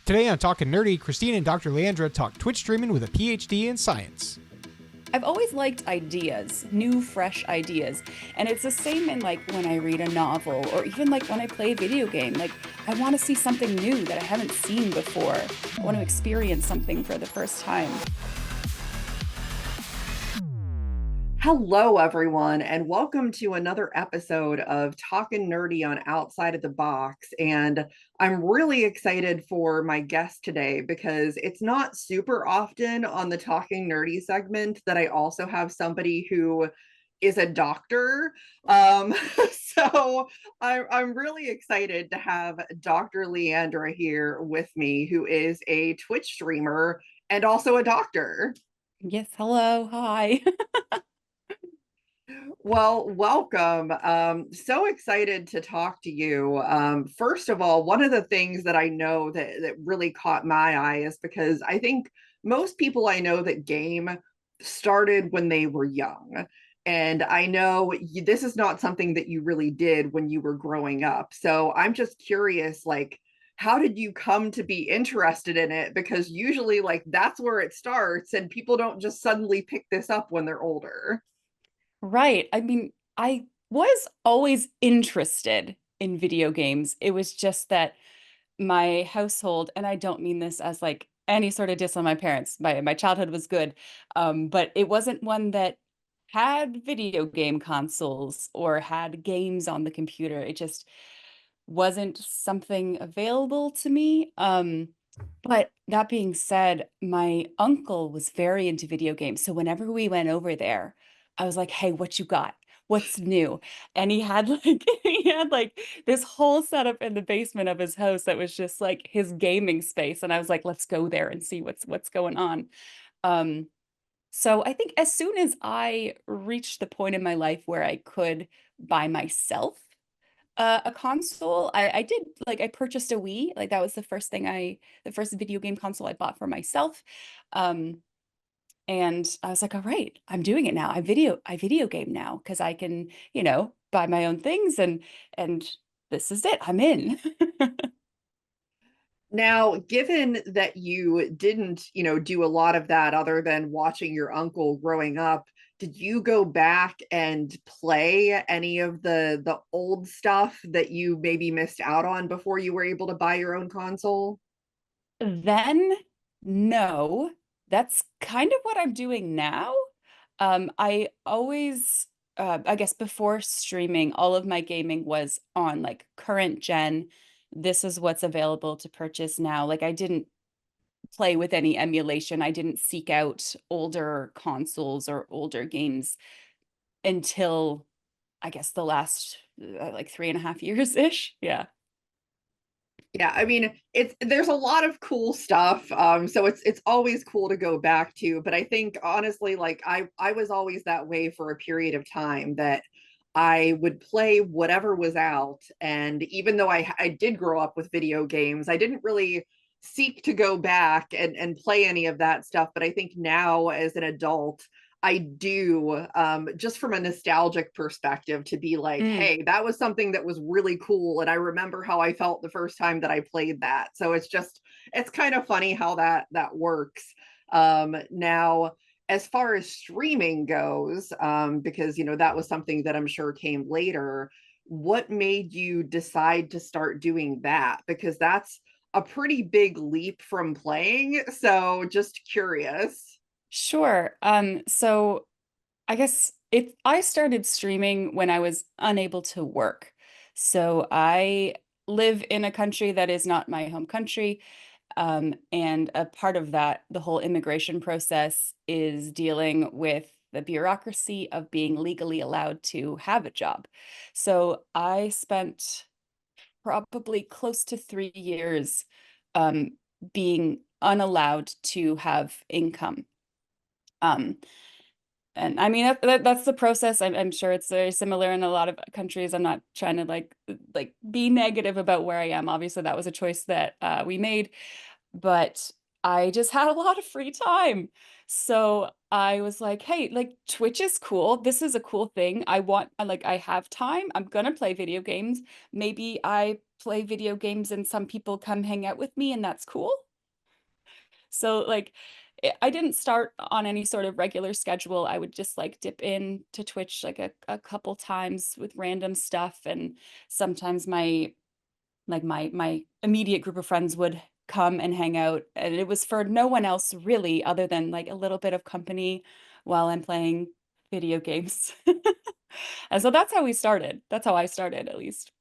Today on Talkin Nerdy, Christine and DrLeandra talk Twitch streaming with a PhD in science. I've always liked ideas, new, fresh ideas. And it's the same in like when I read a novel or even like when I play a video game. Like I want to see something new that I haven't seen before. I want to experience something for the first time. Hello, everyone, and welcome to another episode of Talkin Nerdy on Outside of the Box. And I'm really excited for my guest today because it's not super often on the Talking Nerdy segment that I also have somebody who is a doctor. So I'm really excited to have DrLeandra here with me, who is a Twitch streamer and also a doctor. Yes, hello, hi. Well, welcome. So excited to talk to you. First of all, one of the things that I know that really caught my eye is because I think most people I know that game started when they were young. And I know this is not something that you really did when you were growing up. So I'm just curious, like, how did you come to be interested in it? Because usually, like, that's where it starts, and people don't just suddenly pick this up when they're older. Right. I mean, I was always interested in video games. It was just that my household, and I don't mean this as like any sort of diss on my parents. My childhood was good, but it wasn't one that had video game consoles or had games on the computer. It just wasn't something available to me. But that being said, my uncle was very into video games. So whenever we went over there, I was like, "Hey, what you got? What's new?" And he had like he had like this whole setup in the basement of his house that was just like his gaming space. And I was like, "Let's go there and see what's going on." Um, so I think as soon as I reached the point in my life where I could buy myself a console, I did like I purchased a Wii. Like that was the first video game console I bought for myself. Um, and I was like, all right, I'm doing it now. I video game now because I can, buy my own things and this is it. I'm in. Now, given that you didn't, do a lot of that other than watching your uncle growing up, did you go back and play any of the old stuff that you maybe missed out on before you were able to buy your own console? Then, no, that's kind of what I'm doing now. I always, I guess before streaming, all of my gaming was on like current gen. This is what's available to purchase now. Like I didn't play with any emulation. I didn't seek out older consoles or older games until I guess the last like 3.5 years ish. Yeah. Yeah, I mean, it's there's a lot of cool stuff. So it's always cool to go back to, but I think honestly, like I was always that way for a period of time that I would play whatever was out. And even though I did grow up with video games, I didn't really seek to go back and play any of that stuff. But I think now as an adult, I do, just from a nostalgic perspective, to be like, Mm. hey, that was something that was really cool. And I remember how I felt the first time that I played that. So it's kind of funny how that works. Now, as far as streaming goes, because, that was something that I'm sure came later, what made you decide to start doing that? Because that's a pretty big leap from playing. So just curious. Sure. So I guess I started streaming when I was unable to work. So I live in a country that is not my home country. And a part of that, the whole immigration process is dealing with the bureaucracy of being legally allowed to have a job. So I spent probably close to 3 years um, being unallowed to have income. Um, and I mean that's the process. I'm sure it's very similar in a lot of countries. I'm not trying to like be negative about where I am. Obviously, that was a choice that we made, but I just had a lot of free time. So I was like, hey, like Twitch is cool. This is a cool thing. I have time. I'm gonna play video games. Maybe I play video games and some people come hang out with me, and that's cool. So like I didn't start on any sort of regular schedule. I would just like dip in to Twitch like a couple times with random stuff, and sometimes my immediate group of friends would come and hang out, and it was for no one else really other than like a little bit of company while I'm playing video games. And so that's how we started. That's how I started, at least.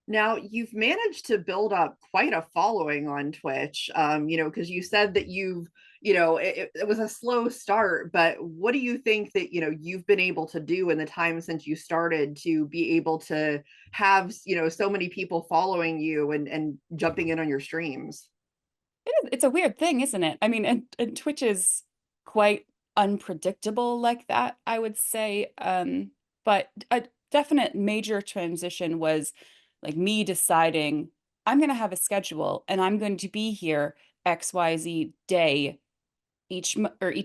Now, you've managed to build up quite a following on Twitch, because you said that it was a slow start, but what do you think that, you've been able to do in the time since you started to be able to have, so many people following you and jumping in on your streams? It's a weird thing, isn't it? I mean, and Twitch is quite unpredictable like that, I would say. But a definite major transition was like me deciding I'm going to have a schedule and I'm going to be here XYZ day each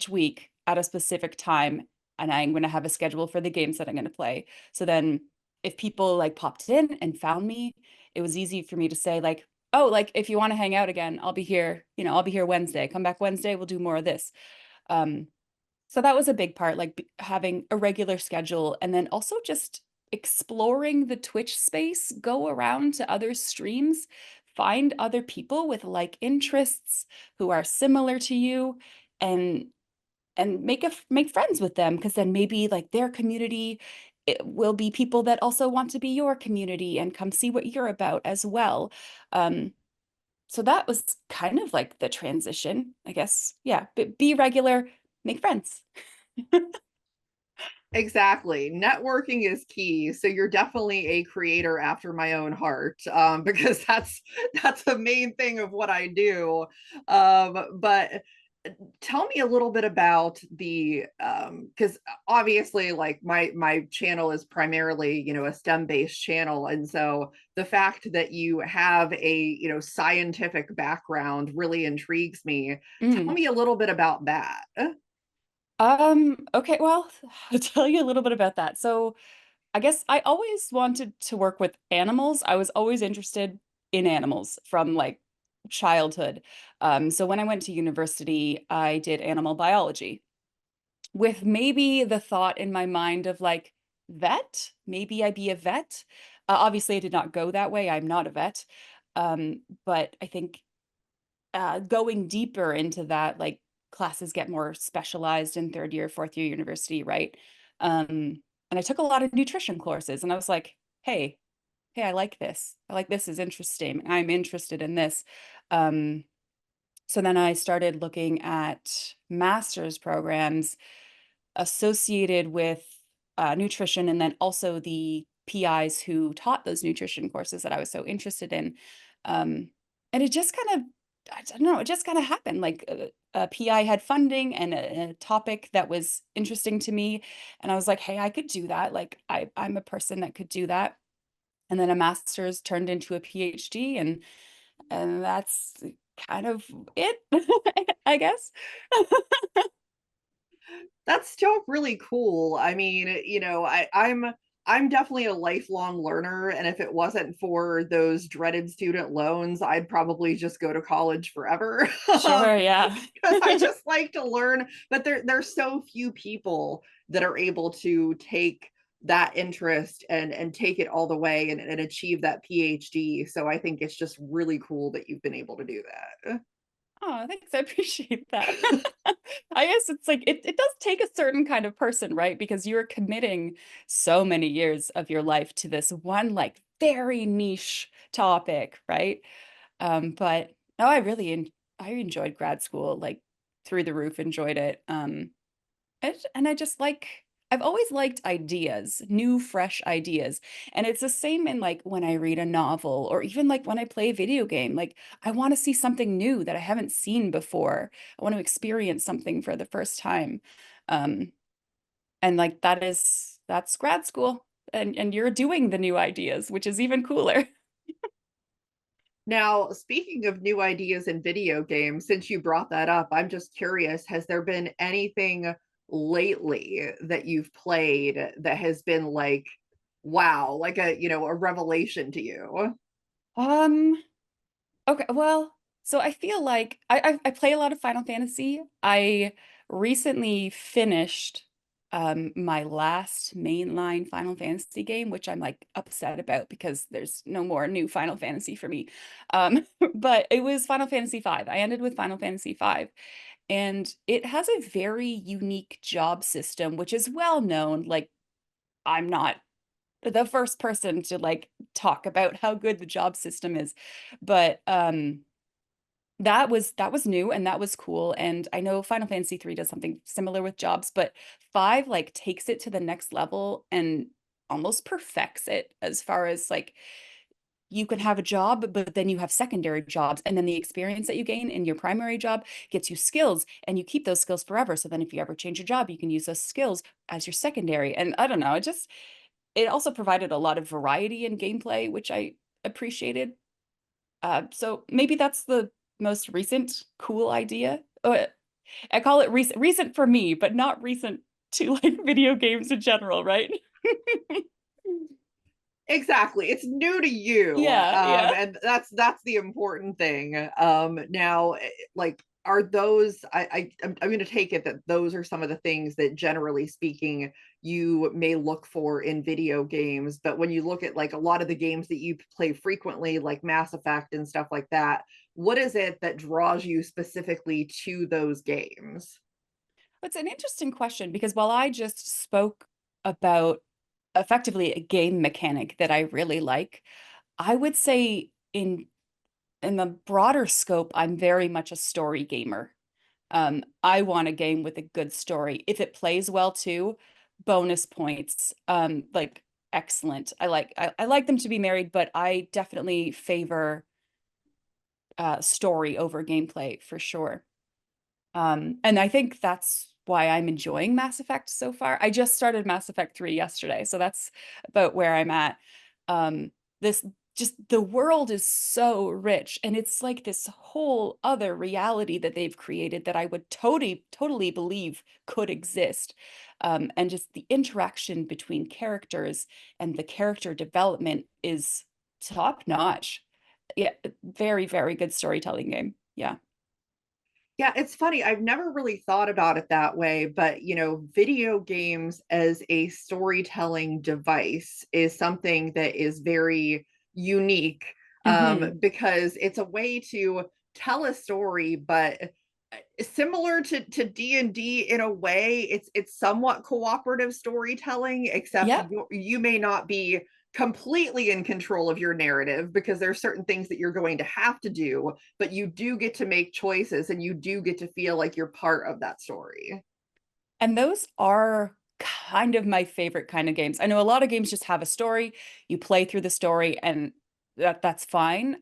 week at a specific time, and I'm going to have a schedule for the games that I'm going to play. So then if people like popped in and found me, it was easy for me to say like, oh, like if you want to hang out again, I'll be here, I'll be here Wednesday. Come back Wednesday, we'll do more of this. Um, so that was a big part, like having a regular schedule, and then also just exploring the Twitch space, go around to other streams, find other people with like interests who are similar to you, and make friends with them, because then maybe like their community it will be people that also want to be your community and come see what you're about as well. Um, so that was kind of like the transition, I guess. Yeah, but be regular, make friends. Exactly. Networking is key. So you're definitely a creator after my own heart, because that's the main thing of what I do. But tell me a little bit about the because obviously like my channel is primarily, a STEM based channel, and so the fact that you have a, scientific background really intrigues me. Tell Mm. me a little bit about that. Okay, well, I'll tell you a little bit about that. So I guess I always wanted to work with animals. I was always interested in animals from like childhood. So when I went to university, I did animal biology with maybe the thought in my mind of like vet, maybe I'd be a vet. Obviously, I did not go that way. I'm not a vet. But I think going deeper into that, like classes get more specialized in third year, fourth year university, right? And I took a lot of nutrition courses, and I was like, hey, I like this. I like this is interesting. I'm interested in this. Um, so then I started looking at master's programs associated with nutrition, and then also the PIs who taught those nutrition courses that I was so interested in. And it just kind of, I don't know, it just kind of happened. Like a PI had funding and a topic that was interesting to me. And I was like, hey, I could do that. Like I'm a person that could do that. And then a master's turned into a PhD, and that's kind of it, I guess. That's still really cool. I mean, I'm definitely a lifelong learner, and if it wasn't for those dreaded student loans, I'd probably just go to college forever. Sure, yeah. Because I just like to learn, but there's so few people that are able to take that interest and take it all the way and achieve that PhD. So I think it's just really cool that you've been able to do that. Oh, thanks. I appreciate that. I guess it's like it does take a certain kind of person, right? Because you're committing so many years of your life to this one like very niche topic, right? But no, I enjoyed grad school, like through the roof, enjoyed it. And I just like, I've always liked ideas, new, fresh ideas. And it's the same in like when I read a novel or even like when I play a video game. Like I want to see something new that I haven't seen before. I want to experience something for the first time. Um, and like that's grad school. And you're doing the new ideas, which is even cooler. Now, speaking of new ideas in video games, since you brought that up, I'm just curious, has there been anything lately that you've played that has been like, wow, like a revelation to you? Um, okay, well, so I feel like I play a lot of Final Fantasy. I recently finished my last mainline Final Fantasy game, which I'm like upset about because there's no more new Final Fantasy for me. But it was Final Fantasy V. I ended with Final Fantasy V, and it has a very unique job system, which is well known. Like, I'm not the first person to like talk about how good the job system is, but that was new and that was cool. And I know Final Fantasy 3 does something similar with jobs, but 5 like takes it to the next level and almost perfects it, as far as like you can have a job, but then you have secondary jobs. And then the experience that you gain in your primary job gets you skills, and you keep those skills forever. So then if you ever change your job, you can use those skills as your secondary. And I don't know, it also provided a lot of variety in gameplay, which I appreciated. So maybe that's the most recent cool idea. I call it recent for me, but not recent to like video games in general, right? Exactly. It's new to you. Yeah, yeah. And that's the important thing. Now, like, are those I'm going to take it that those are some of the things that generally speaking you may look for in video games, but when you look at like a lot of the games that you play frequently, like Mass Effect and stuff like that, what is it that draws you specifically to those games? It's an interesting question because while I just spoke about effectively a game mechanic that I really like, I would say in the broader scope, I'm very much a story gamer. I want a game with a good story. If it plays well too, bonus points. Like excellent. I like them to be married, but I definitely favor story over gameplay for sure. And I think that's why I'm enjoying Mass Effect so far. I just started Mass Effect 3 yesterday, so that's about where I'm at. This just the world is so rich, and it's like this whole other reality that they've created that I would totally believe could exist. And just the interaction between characters and the character development is top notch. Yeah, very good storytelling game. Yeah. Yeah, it's funny. I've never really thought about it that way, but video games as a storytelling device is something that is very unique, Hmm. because it's a way to tell a story, but similar to D&D in a way. It's somewhat cooperative storytelling, except Yep. you may not be completely in control of your narrative because there's certain things that you're going to have to do, but you do get to make choices and you do get to feel like you're part of that story. And those are kind of my favorite kind of games. I know a lot of games just have a story, you play through the story, and that's fine.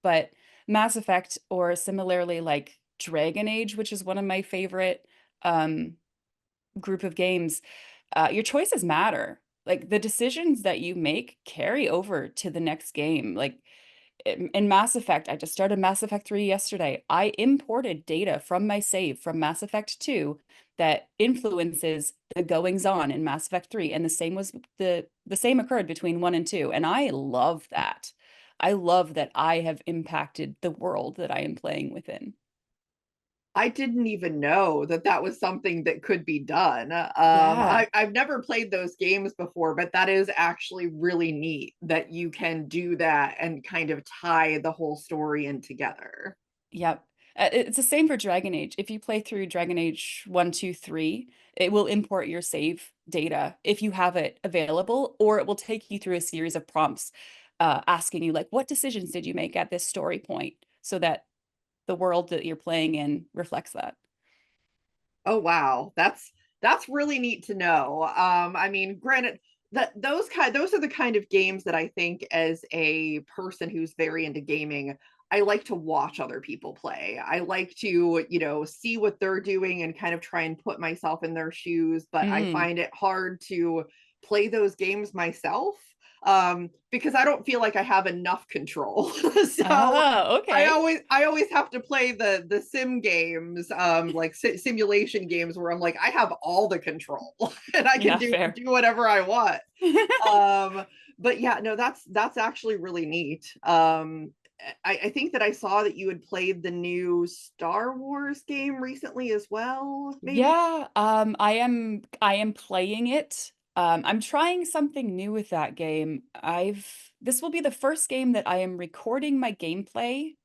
But Mass Effect, or similarly like Dragon Age, which is one of my favorite um group of games, your choices matter. Like the decisions that you make carry over to the next game. Like in Mass Effect, I just started Mass Effect 3 yesterday. I imported data from my save from Mass Effect 2 that influences the goings on in Mass Effect 3. And the same occurred between 1 and 2. And I love that. I love that I have impacted the world that I am playing within. I didn't even know that that was something that could be done. Yeah. I've never played those games before, but that is actually really neat that you can do that and kind of tie the whole story in together. Yep. It's the same for Dragon Age. If you play through Dragon Age 1, 2, 3, it will import your save data if you have it available, or it will take you through a series of prompts asking you, like, what decisions did you make at this story point, so that the world that you're playing in reflects that. Oh wow, that's really neat to know. I mean, granted, that those are the kind of games that I think, as a person who's very into gaming, I like to watch other people play. I like to, see what they're doing and kind of try and put myself in their shoes, but I Mm. find it hard to play those games myself, because I don't feel like I have enough control. So Oh, okay. I always have to play the sim games, like simulation games where I'm like, I have all the control and I can Yeah, do fair. whatever I want. Um, But yeah, no, that's actually really neat. I think that I saw that you had played the new Star Wars game recently as well, maybe. Yeah, I am playing it. I'm trying something new with that game. This will be the first game that I am recording my gameplay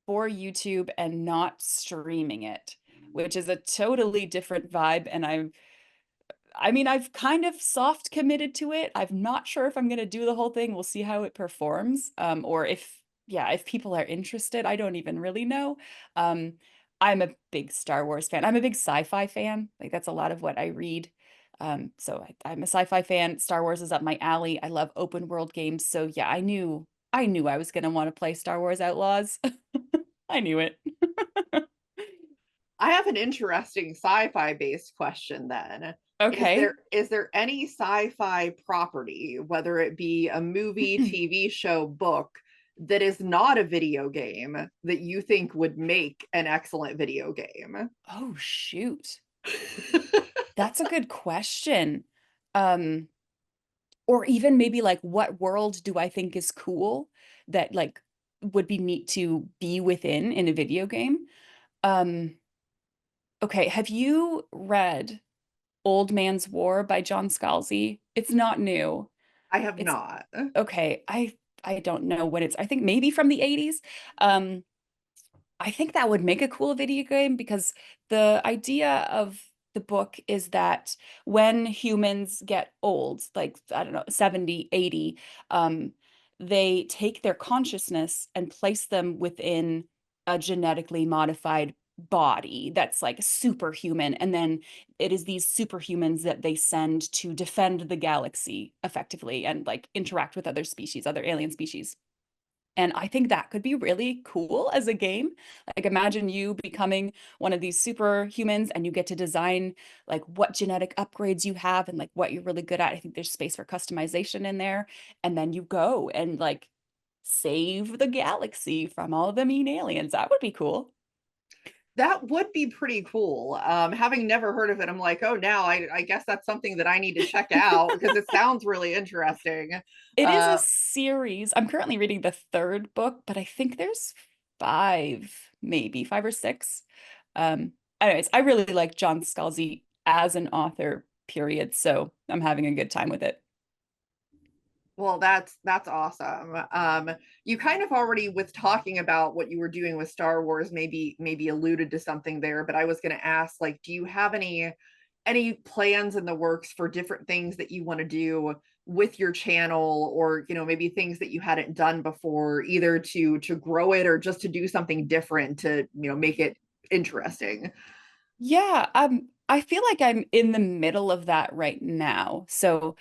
for YouTube and not streaming it, which is a totally different vibe. And I mean, I've kind of soft committed to it. I'm not sure if I'm going to do the whole thing. We'll see how it performs. Or if, yeah, if people are interested, I don't even really know. Um, I'm a big Star Wars fan. I'm a big sci-fi fan. Like that's a lot of what I read. I'm a sci-fi fan. Star Wars is up my alley. I love open world games. So yeah, I knew I was going to want to play Star Wars Outlaws. I knew it. I have an interesting sci-fi based question then. Okay. Is there any sci-fi property, whether it be a movie, TV show, book, that is not a video game that you think would make an excellent video game? Oh, shoot. That's a good question. Um, or even maybe like what world do I think is cool that like would be neat to be within in a video game? Um, okay, have you read Old Man's War by John Scalzi? It's not new. I have It's not. okay. I don't know what it's. I think maybe from the 80s. Um, I think that would make a cool video game because the idea of the book is that when humans get old, like, I don't know, 70, 80, they take their consciousness and place them within a genetically modified body that's like superhuman. And then it is these superhumans that they send to defend the galaxy effectively and like interact with other species, other alien species. And I think that could be really cool as a game. Like imagine you becoming one of these superhumans and you get to design like what genetic upgrades you have and like what you're really good at. I think there's space for customization in there. And then you go and like save the galaxy from all the mean aliens. That would be cool. That would be pretty cool. Having never heard of it, I'm like, oh, now I guess that's something that I need to check out because it sounds really interesting. It is a Uh, series. I'm currently reading the third book, but I think there's five, maybe five or six. Anyways, I really like John Scalzi as an author, period. So I'm having a good time with it. well, that's awesome. You kind of already, with talking about what you were doing with Star Wars, maybe alluded to something there, but I was going to ask, like, do you have any plans in the works for different things that you want to do with your channel, or maybe things that you hadn't done before, either to grow it or just to do something different to make it interesting? Yeah, I feel like I'm in the middle of that right now. So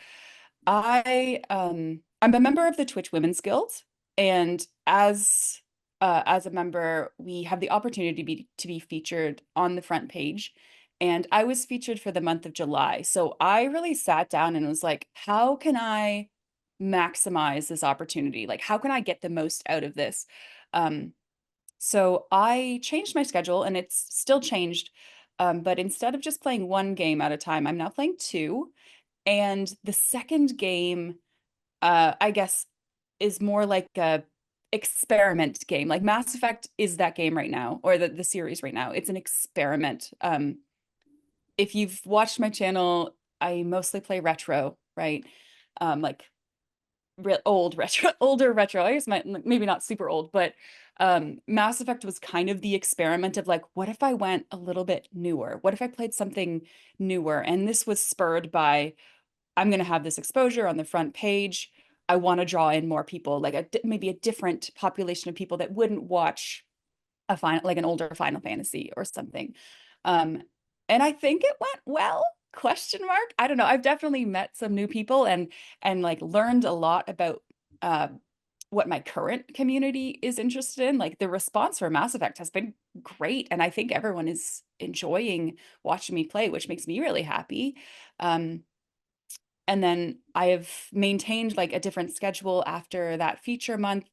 I'm a member of the Twitch Women's Guild, and as a member, we have the opportunity to be featured on the front page. And I was featured for the month of July. So I really sat down and was like, how can I maximize this opportunity? Like, how can I get the most out of this? Um, so I changed my schedule and it's still changed. But instead of just playing one game at a time, I'm now playing two. And the second game, I guess, is more like a experiment game. Like Mass Effect is that game right now, or the series right now. It's an experiment. If you've watched my channel, I mostly play retro, right? Like old retro, older retro. I guess maybe not super old, but Mass Effect was kind of the experiment of like, what if I went a little bit newer? What if I played something newer? And this was spurred by I'm going to have this exposure on the front page. I want to draw in more people, like maybe a different population of people that wouldn't watch like an older Final Fantasy or something. Um, and I think it went well, question mark. I don't know. I've definitely met some new people and like learned a lot about uh what my current community is interested in. Like the response for Mass Effect has been great. And I think everyone is enjoying watching me play, which makes me really happy. Um, and then I have maintained like a different schedule after that feature month.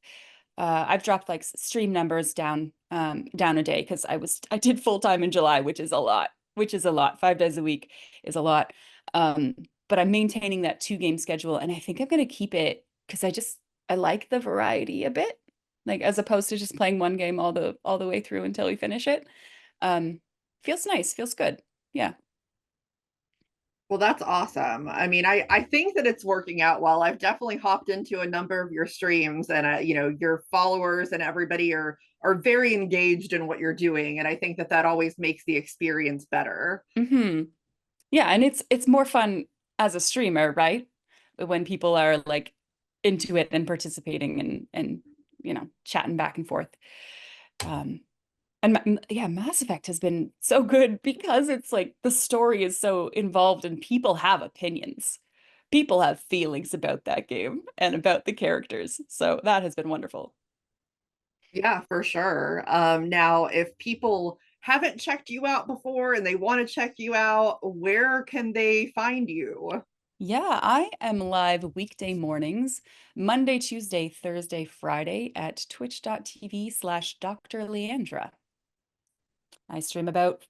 I've dropped like stream numbers down a day because I did full time in July, which is a lot, 5 days a week is a lot. But I'm maintaining that 2 game schedule and I think I'm going to keep it because I like the variety a bit, like as opposed to just playing one game all the way through until we finish it. Feels nice, feels good. Yeah. Well, that's awesome. I mean, I think that it's working out well. I've definitely hopped into a number of your streams, and your followers and everybody are very engaged in what you're doing, and I think that that always makes the experience better. Yeah, and it's more fun as a streamer, right? When people are like into it and participating and chatting back and forth. And yeah, Mass Effect has been so good because it's like the story is so involved and people have opinions. People have feelings about that game and about the characters. So that has been wonderful. Yeah, for sure. Now, if people haven't checked you out before and they want to check you out, where can they find you? Yeah, I am live weekday mornings, Monday, Tuesday, Thursday, Friday at twitch.tv/DrLeandra. I stream about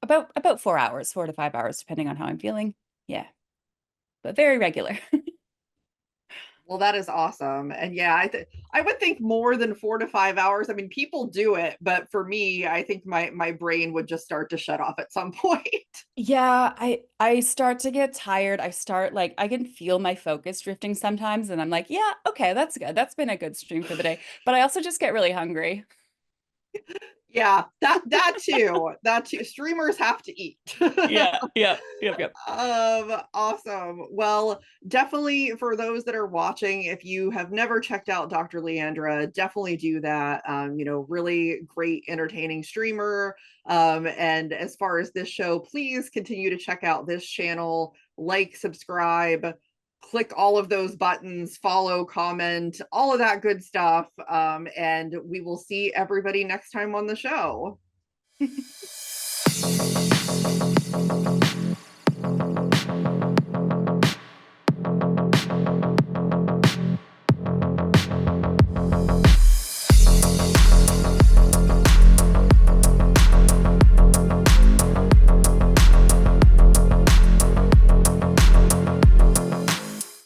4 hours, 4 to 5 hours, depending on how I'm feeling. Yeah, but very regular. Well, that is awesome. And yeah, I would think more than 4 to 5 hours. I mean, people do it, but for me, I think my brain would just start to shut off at some point. Yeah, I start to get tired. I start like I can feel my focus drifting sometimes, and I'm like, yeah, okay, that's good. That's been a good stream for the day. But I also just get really hungry. Yeah, that too. That too. Streamers have to eat. Yeah, yeah, yep. Awesome. Well, definitely for those that are watching, if you have never checked out DrLeandra, definitely do that. Really great, entertaining streamer. And as far as this show, please continue to check out this channel, like, subscribe, click all of those buttons, follow, comment, all of that good stuff. And we will see everybody next time on the show.